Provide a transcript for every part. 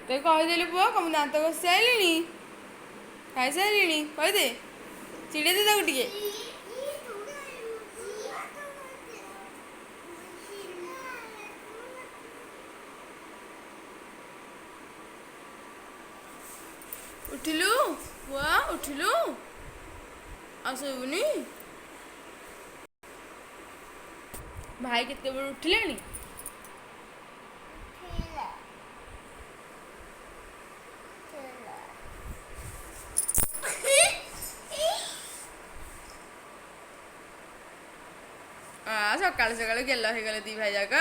ते କହିଦେଲୁ ପୁଅ କଣ ଦାନ୍ତ ଘଷି ସାରିଲିଣି ଖାଇସାରିଲିଣି କହିଦେ ଚିଡ଼େଇ ଦେ ତାକୁ ଟିକେ ଉଠିଲୁ ପୁଅ ଉଠିଲୁ ଆଉ ଶୋଇବୁନି ଭାଇ କେତେବେଳୁ ଉଠିଲେଣି ସକାଳୁ ସକାଳୁ ଗେଲ ହେଇଗଲେ ଦି ଭାଇ ଯାକ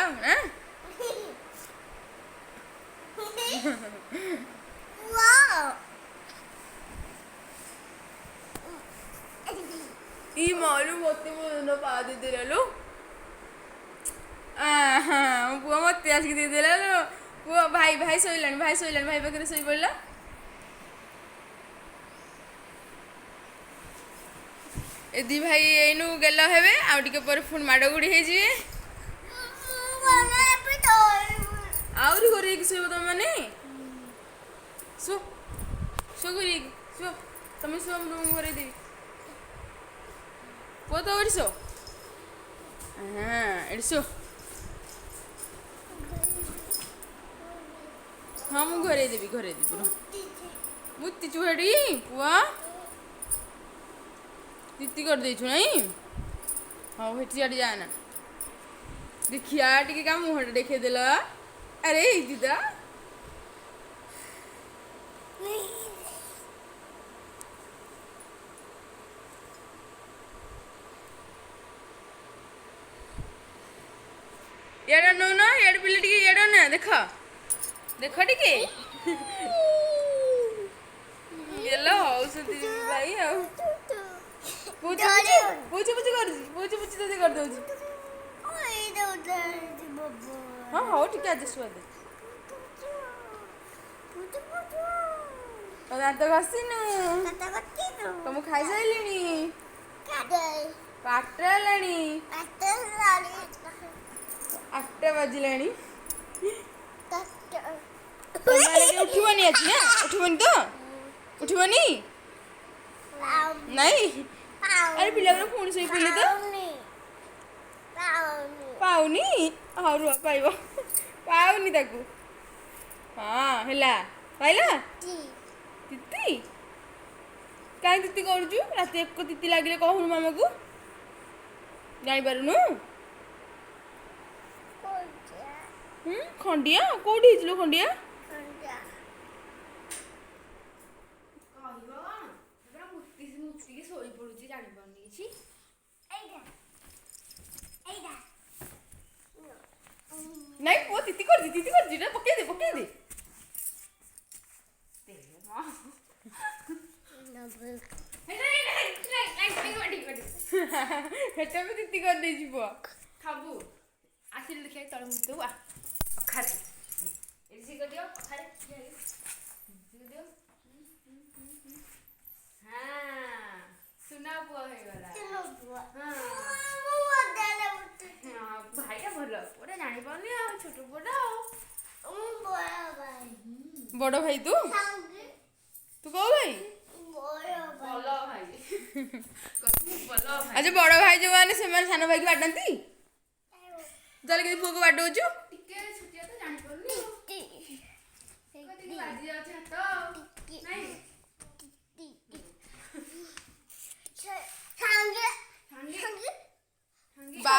ഈ മോള് മൊത്തി മുഴുവൻ പാതി തരലു ପୁଅ ମତେ ଆସିକି ଦେଇଦେଲା ପୁଅ ଭାଇ ଶୋଇଲାଣି ଭାଇ ପାଖରେ ଶୋଇ ପଡ଼ିଲା ଏ ଦି ଭାଇ ଏଇନୁ ଗେଲ ହେବେ ଆଉ ଟିକେ ପରେ ପୁଣି ମାଡ଼ ଗୁଡ଼ି ହେଇଯିବେ ଆହୁରି ଘରେଇକି ଶୋଇବ ତମେ ମାନେ ଶୋ ଘରେଇକି ଶୋ ତମେ ଶୋ ମୁଁ ଘରେଇ ଦେବି ପୁଅ ତ ଏଠି ଶୋ ଏଠି ଶୋ ହଁ ମୁଁ ଘରେଇ ଦେବି ମୁତିଛୁ ହେଠି ପୁଅ ତିତି କରିଦେଇଛୁ ନାଇଁ ହଉ ହେଠି ଆଡ଼େ ଯାଆନା ଦେଖିଆ ଟିକେ କା ମୁହଁଟା ଦେଖେଇଦେଲ ଆରେ ହେଇଛି ତ ଇଆଡ଼େ ନଉନ ଇଆଡ଼େ ପିଲେ ଟିକେ ଇଆଡ଼େ ନା ଦେଖ ଟିକେ ଗେଲ ହଉଛନ୍ତି ଭାଇ ଆଉ ପୁଚି ତତେ କରିଦଉଛି ହଁ ହଉ ଟିକେ ଆଜି ଶୁଆ ଦେ ଦାନ୍ତ ଘଷିନୁ ମୁଁ ଖାଇସାରିଲିଣି 8ଟା ହେଲାଣି 8ଟା ବାଜିଲାଣି ଉଠିବନି ଆଜି ନା ଉଠିବନି ତ ଉଠିବନି ନାଇଁ ଆରେ ପିଲାଗୁଡ଼ା ପୁଣି ଶୋଇ ପଡ଼ିଲେ ତ ପାଉନି ହଉ ରୁହ ପାଉନି ତାକୁ ହଁ ହେଲା ପାଇଲା ତିତି କାହିଁ ତିତି କରୁଛୁ ରାତି ଏକ ତିତି ଲାଗିଲେ କହୁନୁ ମାମାକୁ ଜାଣିପାରୁନୁ ଖଣ୍ଡିଆ କୋଉଠି ହେଇଥିଲୁ ଖଣ୍ଡିଆ ଶୋଇ ପଡୁଛି ଜାଣିପାରୁନି କିଛି ନାଇଁ ପୁଅ ତିତି କରିଛି ପକେଇ ଦେ ହେଟା ବି ତିତି କରିଦେଇଛି ପୁଅ ଖାବୁ ଆସିଲେ ଦେଖିବା ତଳେ ମୁତୁ ଅଖାରେ ଏଠି କରିଦିଅ ଅଖାରେ ସୁନା ପୁଅ ହେଇଗଲା ଭାଇଟା ଭଲ ପୁଅଟା ଜାଣିପାରୁନି ଆଉ ଛୋଟ ପୁଅଟା ବଡ଼ ଭାଇ ତୁ କୋଉ ଭାଇ ଆଚ୍ଛା ବଡ଼ ଭାଇ ଯୋଉମାନେ ସେମାନେ ସାନ ଭାଇକି ବାଡ଼ାନ୍ତି ତାହେଲେ କେମିତି ପୁଅକୁ ବାଡ଼ଉଛୁ ଟିକେ ଛୁଟିଆ ତ ଜାଣିପାରୁନି ବାଜି ଯାଉଛି ହାତ ବା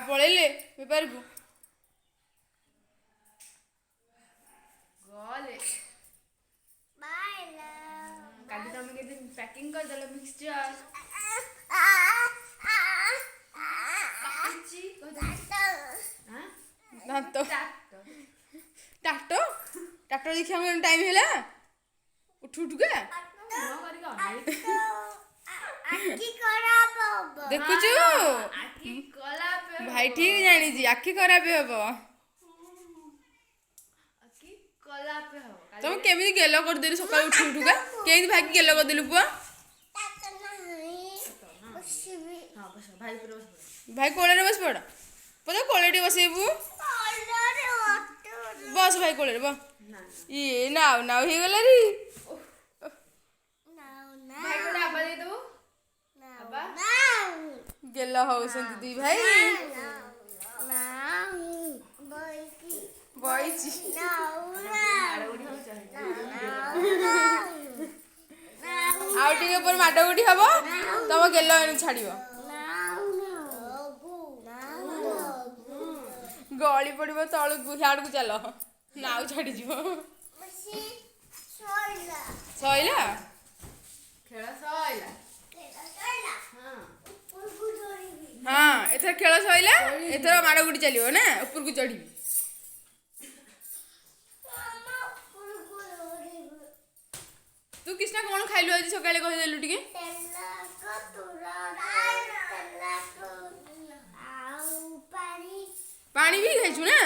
ପଳେଇଲେ ବେପାରକୁ ଗଲେ କାଲି ତମେ କେତେ ପ୍ୟାକିଂ କରିଦେଲ ମିକ୍ସଚର ଟ୍ରାକ୍ଟର ଦେଖିବାକୁ ଟାଇମ୍ ହେଲା ଉଠୁକା ଦେଖୁଛୁ ଭାଇ ଠିକ ଜାଣିଛି ଆଖି ଖରାପ ହବ ତମେ କେମିତି ଗେଲ କରିଦେଲୁ ସକାଳୁ ଉଠୁକା କେମିତି ଭାଇକି ଗେଲ କରିଦେଲୁ ପୁଅ ଭାଇ କୋଳରେ ବସି ପଡ଼ କୋଳରେ ଟିକେ ବସେଇବୁ बस भाई कोले बा ये नाव नाव हे गला री भाई को आबा दे दो आबा गेला होसन दी भाई बइची आउ टिके पर माडा गुडी हबो तम गेलो एनु छाड़िबो गली पड़िबो तळु हियाड को चलो नाउ छाड़ी जीवो सइला खेल सइला हां एथर खेल सइला एथर माडा गुडी चलिबो ना ऊपर को चढ़ी तू कृष्णा कौन खाइलु आज सकाळे कहि देलु टिके पानी भी खाइछु ना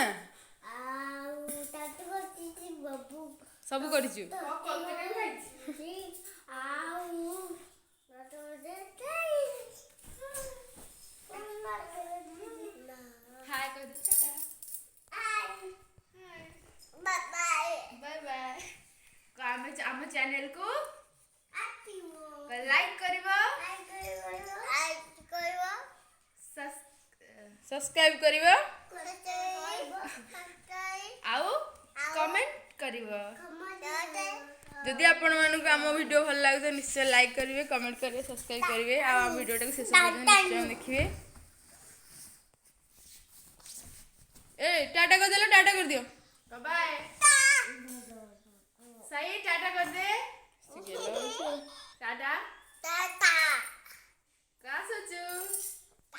सब करिछु हाय कर दे बाय बाय आम चैनल को लाइक करिवो सब्सक्राइब करिवो आउ कमेंट करिवो जदि आपण मानक आम वीडियो भल लागे तो निश्चय लाइक करिवे कमेंट करिवे सब्सक्राइब करिवे आ वीडियो टाको शेष पर्यंत निश्चय देखिवे ए टाटा कर देलो टाटा कर दियो बाय सही टाटा कर दे।